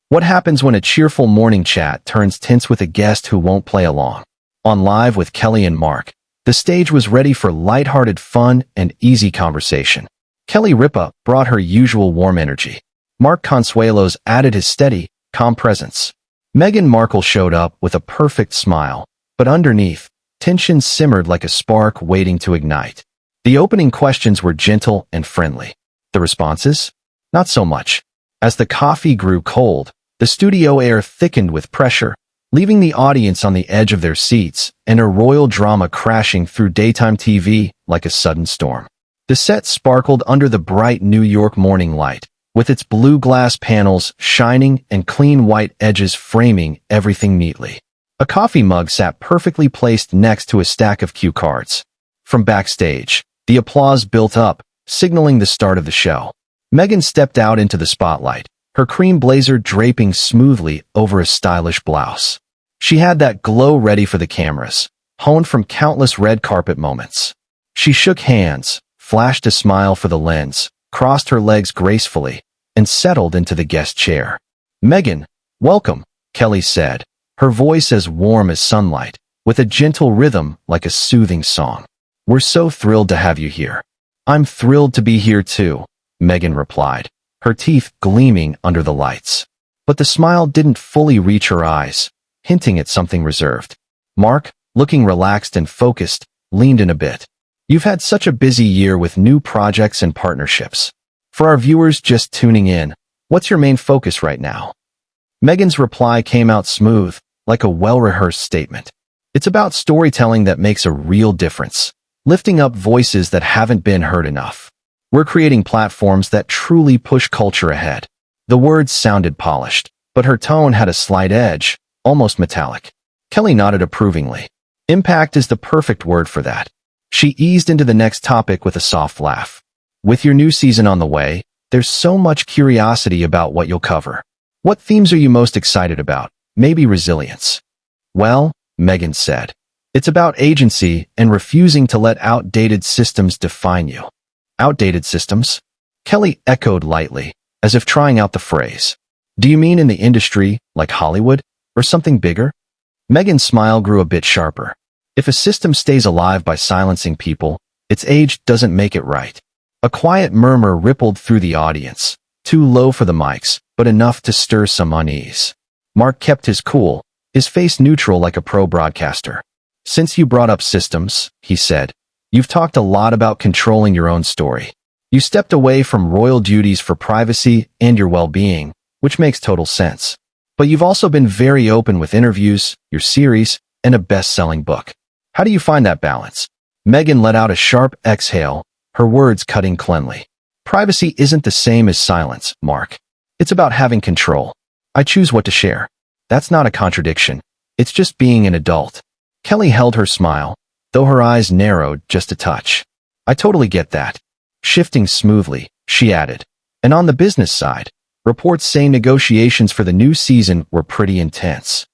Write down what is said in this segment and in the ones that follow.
What happens when a cheerful morning chat turns tense with a guest who won't play along? On Live with Kelly and Mark, the stage was ready for lighthearted fun and easy conversation. Kelly Ripa brought her usual warm energy. Mark Consuelos added his steady, calm presence. Meghan Markle showed up with a perfect smile, but underneath, tension simmered like a spark waiting to ignite. The opening questions were gentle and friendly. The responses? Not so much. As the coffee grew cold, the studio air thickened with pressure, leaving the audience on the edge of their seats and a royal drama crashing through daytime TV like a sudden storm. The set sparkled under the bright New York morning light, with its blue glass panels shining and clean white edges framing everything neatly. A coffee mug sat perfectly placed next to a stack of cue cards. From backstage, the applause built up, signaling the start of the show. Meghan stepped out into the spotlight, her cream blazer draping smoothly over a stylish blouse. She had that glow ready for the cameras, honed from countless red carpet moments. She shook hands, flashed a smile for the lens, crossed her legs gracefully, and settled into the guest chair. "Meghan, welcome," Kelly said, her voice as warm as sunlight, with a gentle rhythm like a soothing song. "We're so thrilled to have you here." "I'm thrilled to be here too," Meghan replied, her teeth gleaming under the lights. But the smile didn't fully reach her eyes, hinting at something reserved. Mark, looking relaxed and focused, leaned in a bit. "You've had such a busy year with new projects and partnerships. For our viewers just tuning in, what's your main focus right now?" Meghan's reply came out smooth, like a well-rehearsed statement. "It's about storytelling that makes a real difference, lifting up voices that haven't been heard enough. We're creating platforms that truly push culture ahead." The words sounded polished, but her tone had a slight edge, almost metallic. Kelly nodded approvingly. Impact is the perfect word for that. She eased into the next topic with a soft laugh. "With your new season on the way, there's so much curiosity about what you'll cover. What themes are you most excited about? Maybe resilience." "Well," Meghan said, "it's about agency and refusing to let outdated systems define you." "Outdated systems?" Kelly echoed lightly, as if trying out the phrase. "Do you mean in the industry, like Hollywood, or something bigger?" Meghan's smile grew a bit sharper. "If a system stays alive by silencing people, its age doesn't make it right." A quiet murmur rippled through the audience, too low for the mics, but enough to stir some unease. Mark kept his cool, his face neutral like a pro broadcaster. "Since you brought up systems," he said, "you've talked a lot about controlling your own story. You stepped away from royal duties for privacy and your well-being, which makes total sense. But you've also been very open with interviews, your series, and a best-selling book. How do you find that balance?" Meghan let out a sharp exhale, her words cutting cleanly. "Privacy isn't the same as silence, Mark. It's about having control. I choose what to share. That's not a contradiction. It's just being an adult." Kelly held her smile, though her eyes narrowed just a touch. "I totally get that." Shifting smoothly, she added, "And on the business side, reports say negotiations for the new season were pretty intense."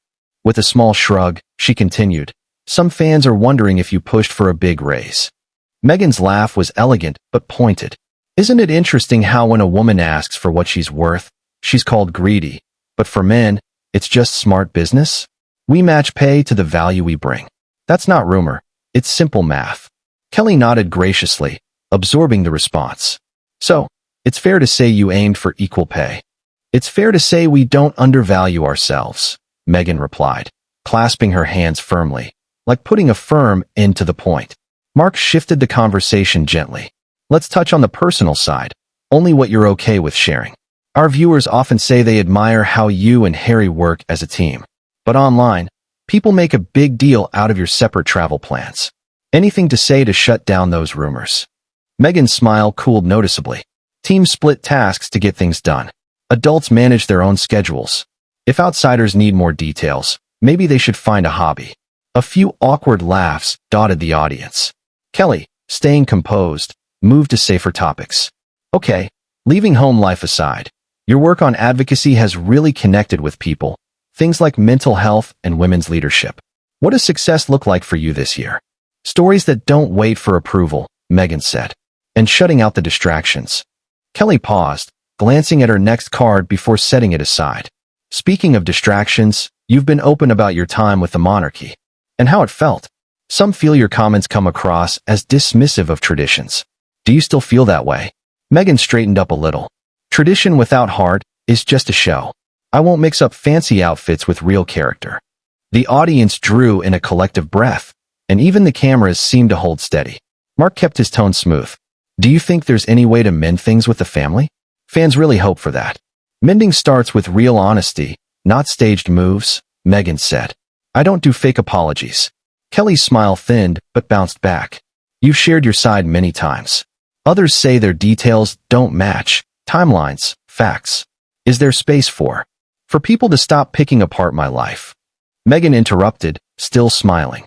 With a small shrug, she continued, "Some fans are wondering if you pushed for a big raise." Meghan's laugh was elegant but pointed. "Isn't it interesting how when a woman asks for what she's worth, she's called greedy, but for men, it's just smart business? We match pay to the value we bring. That's not rumor, it's simple math." Kelly nodded graciously, absorbing the response. "So, it's fair to say you aimed for equal pay." "It's fair to say we don't undervalue ourselves," Meghan replied, clasping her hands firmly, like putting a firm end to the point. Mark shifted the conversation gently. "Let's touch on the personal side, only what you're okay with sharing. Our viewers often say they admire how you and Harry work as a team. But online, people make a big deal out of your separate travel plans. Anything to say to shut down those rumors?" Meghan's smile cooled noticeably. "Teams split tasks to get things done. Adults manage their own schedules. If outsiders need more details, maybe they should find a hobby." A few awkward laughs dotted the audience. Kelly, staying composed, moved to safer topics. "Okay, leaving home life aside, your work on advocacy has really connected with people, things like mental health and women's leadership. What does success look like for you this year?" "Stories that don't wait for approval," Meghan said, "and shutting out the distractions." Kelly paused, glancing at her next card before setting it aside. Speaking of distractions, you've been open about your time with the monarchy and how it felt. Some feel your comments come across as dismissive of traditions. Do you still feel that way? Meghan straightened up a little. Tradition without heart is just a show. I won't mix up fancy outfits with real character. The audience drew in a collective breath, and even the cameras seemed to hold steady. Mark kept his tone smooth. Do you think there's any way to mend things with the family? Fans really hope for that. Mending starts with real honesty, not staged moves, Meghan said. I don't do fake apologies. Kelly's smile thinned but bounced back. You've shared your side many times. Others say their details don't match. Timelines, facts. Is there space for people to stop picking apart my life? Meghan interrupted, still smiling.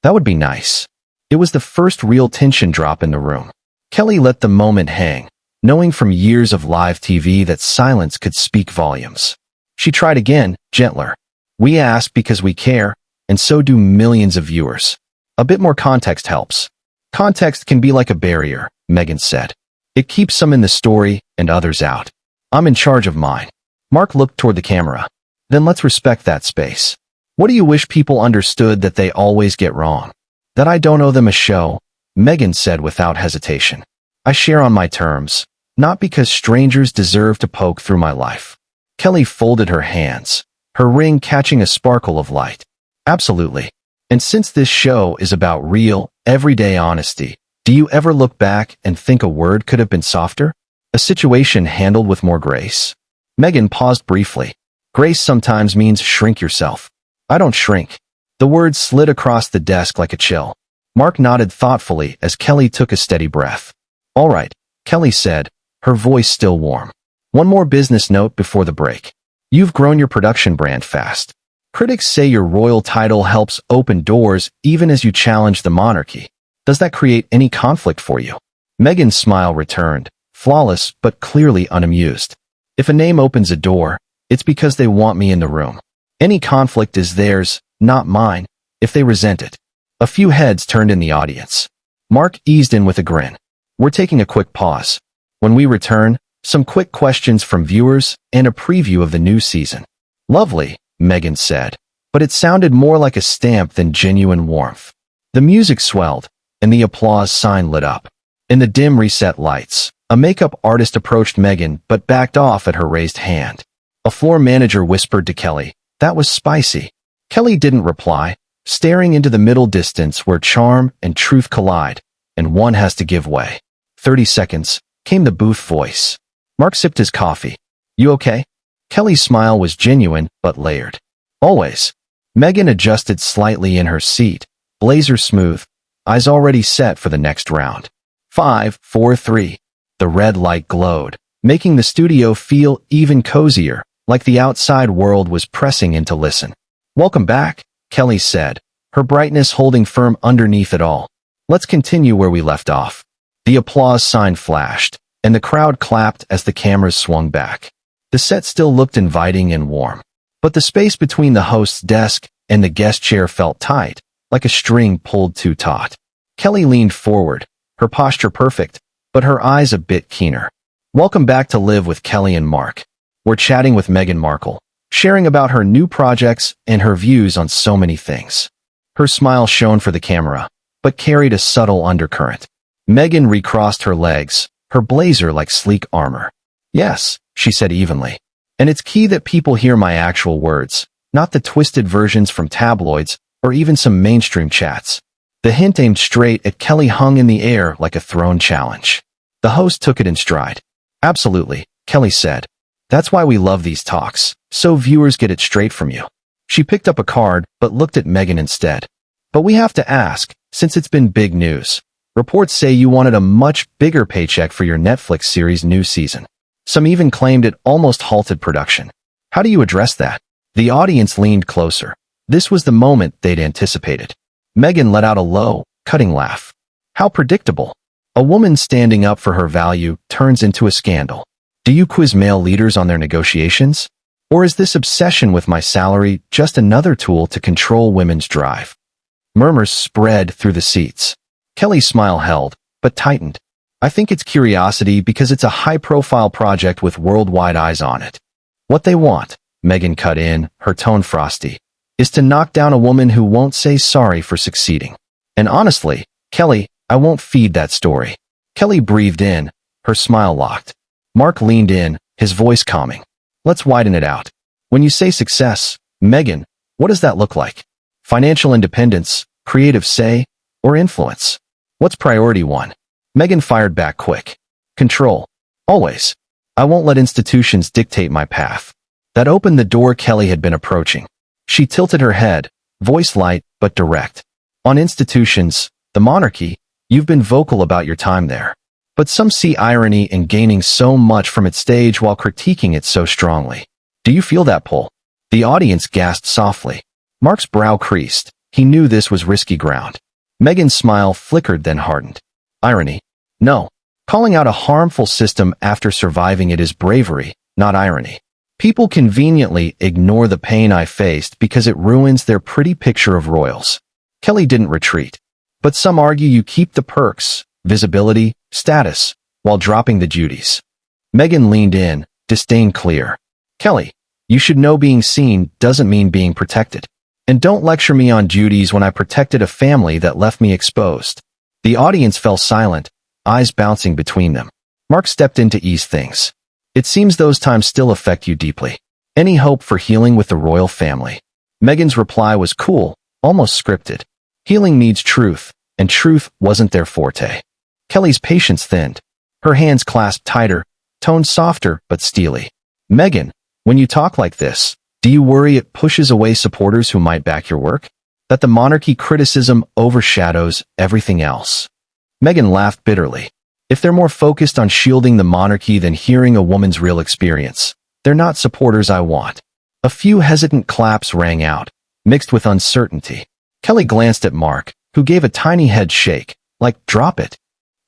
That would be nice. It was the first real tension drop in the room. Kelly let the moment hang, knowing from years of live TV that silence could speak volumes. She tried again, gentler. We ask because we care, and so do millions of viewers. A bit more context helps. Context can be like a barrier, Meghan said. It keeps some in the story and others out. I'm in charge of mine. Mark looked toward the camera. Then let's respect that space. What do you wish people understood that they always get wrong? That I don't owe them a show, Meghan said without hesitation. I share on my terms, not because strangers deserve to poke through my life. Kelly folded her hands, her ring catching a sparkle of light. Absolutely. And since this show is about real, everyday honesty, do you ever look back and think a word could have been softer? A situation handled with more grace? Meghan paused briefly. Grace sometimes means shrink yourself. I don't shrink. The words slid across the desk like a chill. Mark nodded thoughtfully as Kelly took a steady breath. All right, Kelly said, her voice still warm. One more business note before the break. You've grown your production brand fast. Critics say your royal title helps open doors even as you challenge the monarchy. Does that create any conflict for you? Meghan's smile returned, flawless but clearly unamused. If a name opens a door, it's because they want me in the room. Any conflict is theirs, not mine, if they resent it. A few heads turned in the audience. Mark eased in with a grin. We're taking a quick pause. When we return, some quick questions from viewers and a preview of the new season. Lovely, Meghan said, but it sounded more like a stamp than genuine warmth. The music swelled, and the applause sign lit up. In the dim reset lights, a makeup artist approached Meghan but backed off at her raised hand. A floor manager whispered to Kelly, "That was spicy." Kelly didn't reply, staring into the middle distance where charm and truth collide, and one has to give way. 30 seconds, came the booth voice. Mark sipped his coffee. You okay? Kelly's smile was genuine but layered. Always. Meghan adjusted slightly in her seat, blazer smooth, eyes already set for the next round. 5, 4, 3. The red light glowed, making the studio feel even cozier, like the outside world was pressing in to listen. Welcome back, Kelly said, her brightness holding firm underneath it all. Let's continue where we left off. The applause sign flashed, and the crowd clapped as the cameras swung back. The set still looked inviting and warm, but the space between the host's desk and the guest chair felt tight, like a string pulled too taut. Kelly leaned forward, her posture perfect, but her eyes a bit keener. Welcome back to Live with Kelly and Mark. We're chatting with Meghan Markle, sharing about her new projects and her views on so many things. Her smile shone for the camera, but carried a subtle undercurrent. Meghan recrossed her legs, her blazer like sleek armor. Yes, she said evenly. And it's key that people hear my actual words, not the twisted versions from tabloids or even some mainstream chats. The hint aimed straight at Kelly hung in the air like a thrown challenge. The host took it in stride. Absolutely, Kelly said. That's why we love these talks, so viewers get it straight from you. She picked up a card but looked at Meghan instead. But we have to ask, since it's been big news. Reports say you wanted a much bigger paycheck for your Netflix series' new season. Some even claimed it almost halted production. How do you address that? The audience leaned closer. This was the moment they'd anticipated. Meghan let out a low, cutting laugh. How predictable. A woman standing up for her value turns into a scandal. Do you quiz male leaders on their negotiations? Or is this obsession with my salary just another tool to control women's drive? Murmurs spread through the seats. Kelly's smile held, but tightened. I think it's curiosity because it's a high-profile project with worldwide eyes on it. What they want, Meghan cut in, her tone frosty, is to knock down a woman who won't say sorry for succeeding. And honestly, Kelly, I won't feed that story. Kelly breathed in, her smile locked. Mark leaned in, his voice calming. Let's widen it out. When you say success, Meghan, what does that look like? Financial independence, creative say, or influence? What's priority one? Meghan fired back quick. Control. Always. I won't let institutions dictate my path. That opened the door Kelly had been approaching. She tilted her head, voice light but direct. On institutions, the monarchy, you've been vocal about your time there. But some see irony in gaining so much from its stage while critiquing it so strongly. Do you feel that pull? The audience gasped softly. Mark's brow creased. He knew this was risky ground. Meghan's smile flickered then hardened. Irony? No. Calling out a harmful system after surviving it is bravery, not irony. People conveniently ignore the pain I faced because it ruins their pretty picture of royals. Kelly didn't retreat. But some argue you keep the perks, visibility, status, while dropping the duties. Meghan leaned in, disdain clear. Kelly, you should know being seen doesn't mean being protected. And don't lecture me on duties when I protected a family that left me exposed. The audience fell silent, eyes bouncing between them. Mark stepped in to ease things. It seems those times still affect you deeply. Any hope for healing with the royal family? Meghan's reply was cool, almost scripted. Healing needs truth, and truth wasn't their forte. Kelly's patience thinned. Her hands clasped tighter, tone softer but steely. Meghan, when you talk like this, do you worry it pushes away supporters who might back your work? That the monarchy criticism overshadows everything else? Meghan laughed bitterly. If they're more focused on shielding the monarchy than hearing a woman's real experience, they're not supporters I want. A few hesitant claps rang out, mixed with uncertainty. Kelly glanced at Mark, who gave a tiny head shake, like, drop it.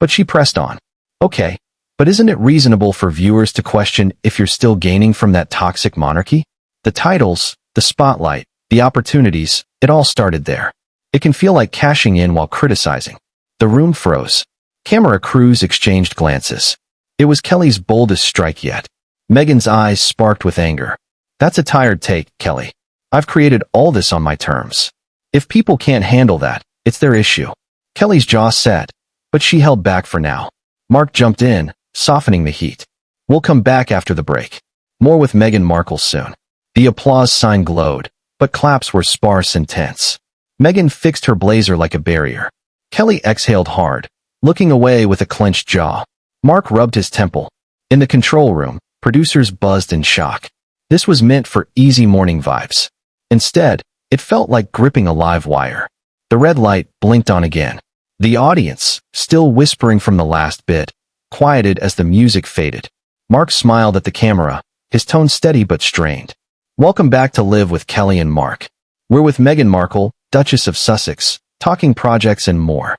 But she pressed on. Okay, but isn't it reasonable for viewers to question if you're still gaining from that toxic monarchy? The titles, the spotlight, the opportunities, it all started there. It can feel like cashing in while criticizing. The room froze. Camera crews exchanged glances. It was Kelly's boldest strike yet. Meghan's eyes sparked with anger. That's a tired take, Kelly. I've created all this on my terms. If people can't handle that, it's their issue. Kelly's jaw set, but she held back for now. Mark jumped in, softening the heat. We'll come back after the break. More with Meghan Markle soon. The applause sign glowed, but claps were sparse and tense. Meghan fixed her blazer like a barrier. Kelly exhaled hard, looking away with a clenched jaw. Mark rubbed his temple. In the control room, producers buzzed in shock. This was meant for easy morning vibes. Instead, it felt like gripping a live wire. The red light blinked on again. The audience, still whispering from the last bit, quieted as the music faded. Mark smiled at the camera, his tone steady but strained. Welcome back to Live with Kelly and Mark. We're with Meghan Markle, Duchess of Sussex, talking projects and more.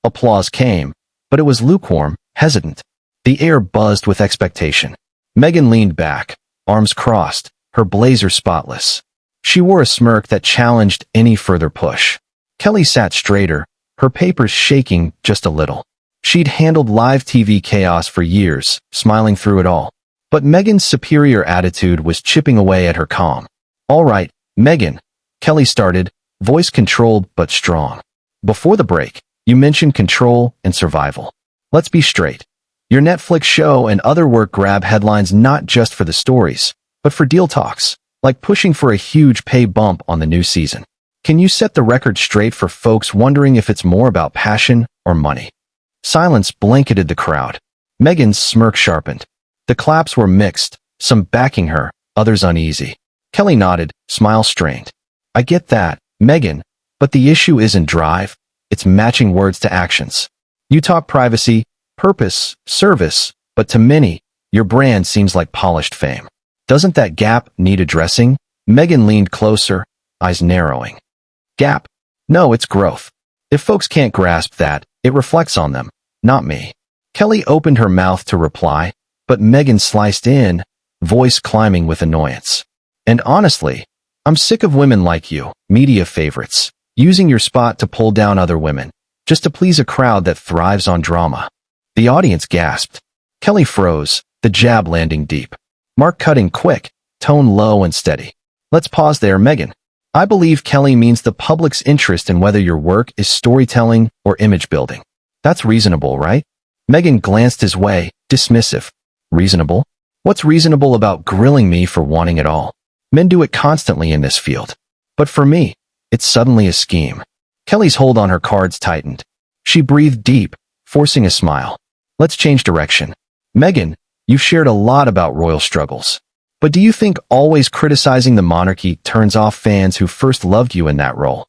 Applause came, but it was lukewarm, hesitant. The air buzzed with expectation. Meghan leaned back, arms crossed, her blazer spotless. She wore a smirk that challenged any further push. Kelly sat straighter, her papers shaking just a little. She'd handled live TV chaos for years, smiling through it all. But Meghan's superior attitude was chipping away at her calm. All right, Meghan, Kelly started, voice controlled but strong. Before the break, you mentioned control and survival. Let's be straight. Your Netflix show and other work grab headlines not just for the stories, but for deal talks, like pushing for a huge pay bump on the new season. Can you set the record straight for folks wondering if it's more about passion or money? Silence blanketed the crowd. Meghan's smirk sharpened. The claps were mixed, some backing her, others uneasy. Kelly nodded, smile strained. I get that, Meghan, but the issue isn't drive, it's matching words to actions. You talk privacy, purpose, service, but to many, your brand seems like polished fame. Doesn't that gap need addressing? Meghan leaned closer, eyes narrowing. Gap? No, it's growth. If folks can't grasp that, it reflects on them, not me. Kelly opened her mouth to reply, but Meghan sliced in, voice climbing with annoyance. And honestly, I'm sick of women like you, media favorites, using your spot to pull down other women, just to please a crowd that thrives on drama. The audience gasped. Kelly froze, the jab landing deep. Mark cut in quick, tone low and steady. Let's pause there, Meghan. I believe Kelly means the public's interest in whether your work is storytelling or image building. That's reasonable, right? Meghan glanced his way, dismissive. Reasonable? What's reasonable about grilling me for wanting it all? Men do it constantly in this field. But for me, it's suddenly a scheme. Kelly's hold on her cards tightened. She breathed deep, forcing a smile. Let's change direction. Meghan, you've shared a lot about royal struggles. But do you think always criticizing the monarchy turns off fans who first loved you in that role?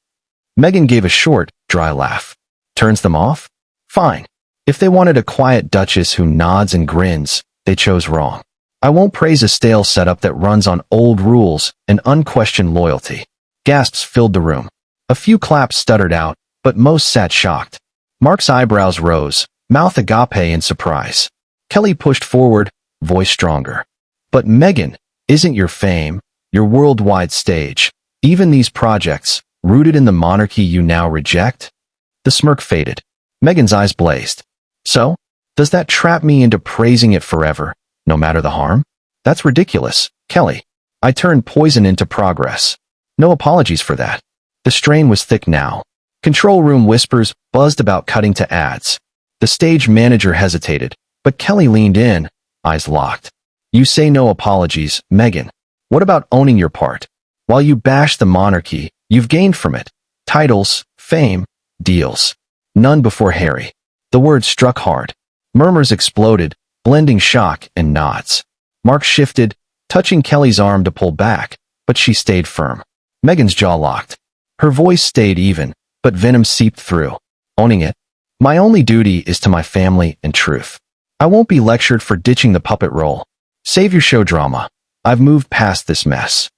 Meghan gave a short, dry laugh. Turns them off? Fine. If they wanted a quiet duchess who nods and grins, they chose wrong. I won't praise a stale setup that runs on old rules and unquestioned loyalty. Gasps filled the room. A few claps stuttered out, but most sat shocked. Mark's eyebrows rose, mouth agape in surprise. Kelly pushed forward, voice stronger. But Meghan, isn't your fame, your worldwide stage, even these projects, rooted in the monarchy you now reject? The smirk faded. Meghan's eyes blazed. So, does that trap me into praising it forever, no matter the harm? That's ridiculous, Kelly. I turned poison into progress. No apologies for that. The strain was thick now. Control room whispers buzzed about cutting to ads. The stage manager hesitated, but Kelly leaned in, eyes locked. You say no apologies, Meghan. What about owning your part? While you bash the monarchy, you've gained from it. Titles, fame, deals. None before Harry. The words struck hard. Murmurs exploded, blending shock and nods. Mark shifted, touching Kelly's arm to pull back, but she stayed firm. Meghan's jaw locked. Her voice stayed even, but venom seeped through. Owning it. My only duty is to my family and truth. I won't be lectured for ditching the puppet role. Save your show drama. I've moved past this mess.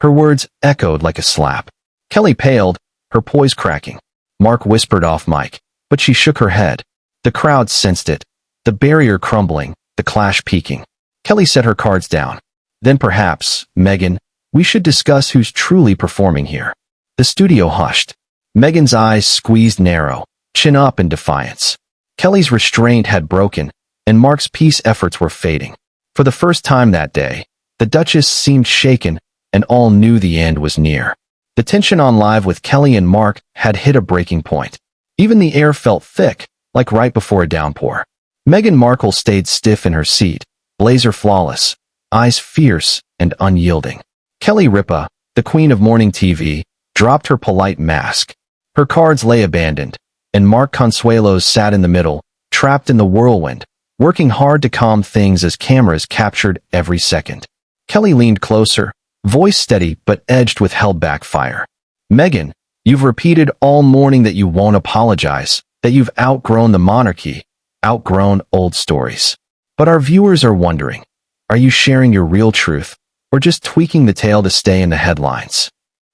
Her words echoed like a slap. Kelly paled, her poise cracking. Mark whispered off mic, but she shook her head. The crowd sensed it. The barrier crumbling, the clash peaking. Kelly set her cards down. Then perhaps, Meghan, we should discuss who's truly performing here. The studio hushed. Meghan's eyes squeezed narrow, chin up in defiance. Kelly's restraint had broken, and Mark's peace efforts were fading. For the first time that day, the Duchess seemed shaken, and all knew the end was near. The tension on Live with Kelly and Mark had hit a breaking point. Even the air felt thick, like right before a downpour. Meghan Markle stayed stiff in her seat, blazer flawless, eyes fierce and unyielding. Kelly Ripa, the queen of morning TV, dropped her polite mask. Her cards lay abandoned, and Mark Consuelos sat in the middle, trapped in the whirlwind, working hard to calm things as cameras captured every second. Kelly leaned closer, voice steady but edged with held-back fire. Meghan, you've repeated all morning that you won't apologize, that you've outgrown the monarchy, outgrown old stories. But our viewers are wondering, are you sharing your real truth, or just tweaking the tale to stay in the headlines?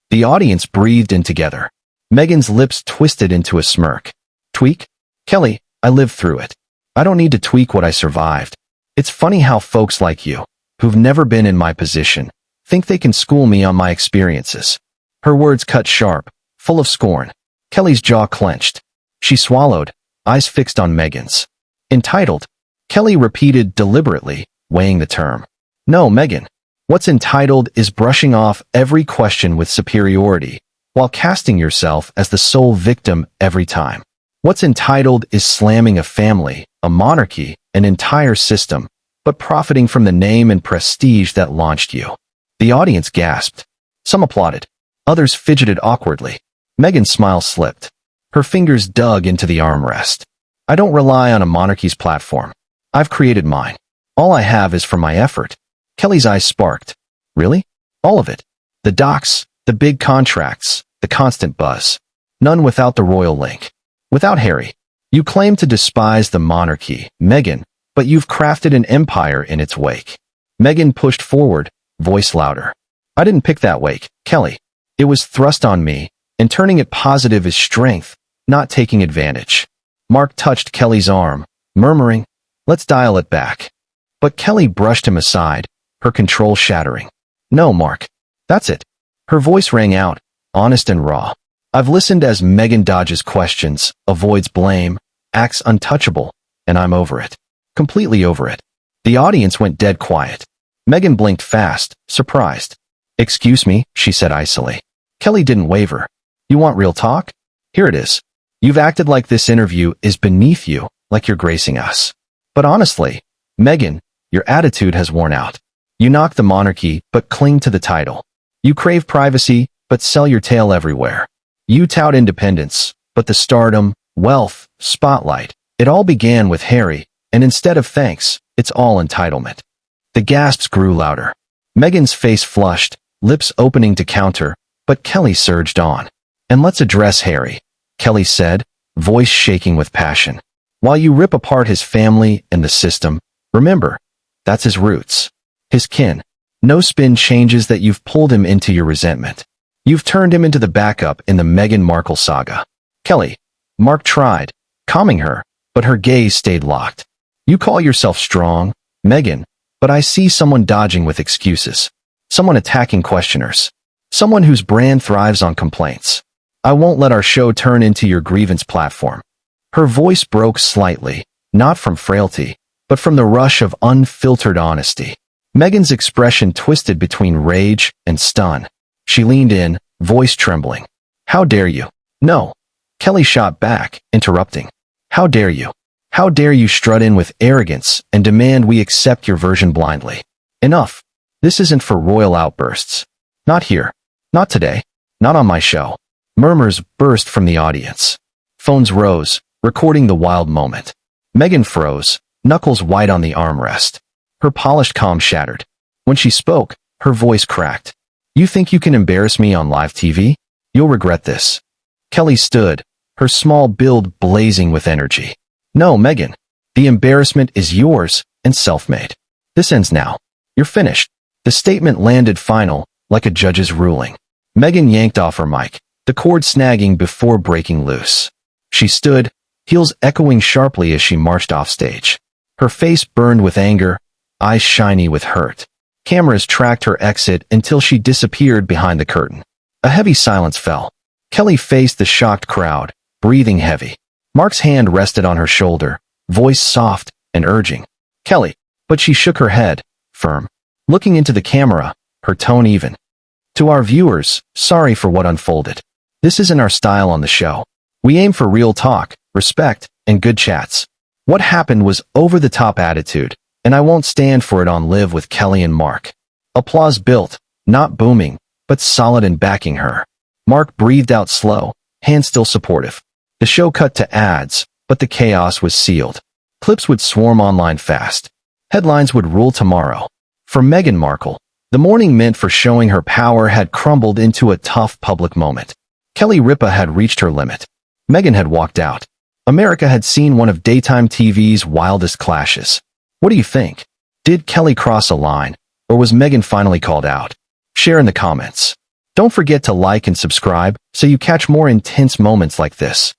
The audience breathed in together. Meghan's lips twisted into a smirk. Tweak? Kelly, I lived through it. I don't need to tweak what I survived. It's funny how folks like you, who've never been in my position, think they can school me on my experiences. Her words cut sharp, full of scorn. Kelly's jaw clenched. She swallowed, eyes fixed on Meghan's. Entitled? Kelly repeated deliberately, weighing the term. No, Meghan. What's entitled is brushing off every question with superiority, while casting yourself as the sole victim every time. What's entitled is slamming a family, a monarchy, an entire system, but profiting from the name and prestige that launched you. The audience gasped. Some applauded. Others fidgeted awkwardly. Meghan's smile slipped. Her fingers dug into the armrest. I don't rely on a monarchy's platform. I've created mine. All I have is from my effort. Kelly's eyes sparked. Really? All of it? The docs, the big contracts, the constant buzz. None without the royal link. Without Harry. You claim to despise the monarchy, Meghan, but you've crafted an empire in its wake. Meghan pushed forward, voice louder. I didn't pick that wake, Kelly. It was thrust on me, and turning it positive is strength, not taking advantage. Mark touched Kelly's arm, murmuring, let's dial it back. But Kelly brushed him aside, her control shattering. No, Mark. That's it. Her voice rang out, honest and raw. I've listened as Meghan dodges questions, avoids blame, acts untouchable, and I'm over it. Completely over it. The audience went dead quiet. Meghan blinked fast, surprised. "Excuse me," she said icily. Kelly didn't waver. "You want real talk? Here it is. You've acted like this interview is beneath you, like you're gracing us. But honestly, Meghan, your attitude has worn out. You knock the monarchy, but cling to the title. You crave privacy, but sell your tail everywhere. You tout independence, but the stardom, wealth, spotlight, it all began with Harry, and instead of thanks, it's all entitlement." The gasps grew louder. Meghan's face flushed, lips opening to counter, but Kelly surged on. "And let's address Harry," Kelly said, voice shaking with passion. "While you rip apart his family and the system, remember, that's his roots. His kin. No spin changes that you've pulled him into your resentment. You've turned him into the backup in the Meghan Markle saga." "Kelly," Mark tried, calming her, but her gaze stayed locked. "You call yourself strong, Meghan, but I see someone dodging with excuses. Someone attacking questioners. Someone whose brand thrives on complaints. I won't let our show turn into your grievance platform." Her voice broke slightly, not from frailty, but from the rush of unfiltered honesty. Meghan's expression twisted between rage and stun. She leaned in, voice trembling. "How dare you?" "No." Kelly shot back, interrupting. "How dare you? How dare you strut in with arrogance and demand we accept your version blindly? Enough. This isn't for royal outbursts. Not here. Not today. Not on my show." Murmurs burst from the audience. Phones rose, recording the wild moment. Meghan froze, knuckles white on the armrest. Her polished calm shattered. When she spoke, her voice cracked. "You think you can embarrass me on live TV? You'll regret this." Kelly stood, her small build blazing with energy. "No, Meghan. The embarrassment is yours and self-made. This ends now. You're finished." The statement landed final, like a judge's ruling. Meghan yanked off her mic, the cord snagging before breaking loose. She stood, heels echoing sharply as she marched off stage. Her face burned with anger, eyes shiny with hurt. Cameras tracked her exit until she disappeared behind the curtain. A heavy silence fell. Kelly faced the shocked crowd, breathing heavy. Mark's hand rested on her shoulder, voice soft and urging. "Kelly," but she shook her head, firm. Looking into the camera, her tone even. "To our viewers, sorry for what unfolded. This isn't our style on the show. We aim for real talk, respect, and good chats. What happened was over-the-top attitude, and I won't stand for it on Live with Kelly and Mark." Applause built, not booming, but solid in backing her. Mark breathed out slow, hands still supportive. The show cut to ads, but the chaos was sealed. Clips would swarm online fast. Headlines would rule tomorrow. For Meghan Markle, the morning meant for showing her power had crumbled into a tough public moment. Kelly Ripa had reached her limit. Meghan had walked out. America had seen one of daytime TV's wildest clashes. What do you think? Did Kelly cross a line, or was Meghan finally called out? Share in the comments. Don't forget to like and subscribe so you catch more intense moments like this.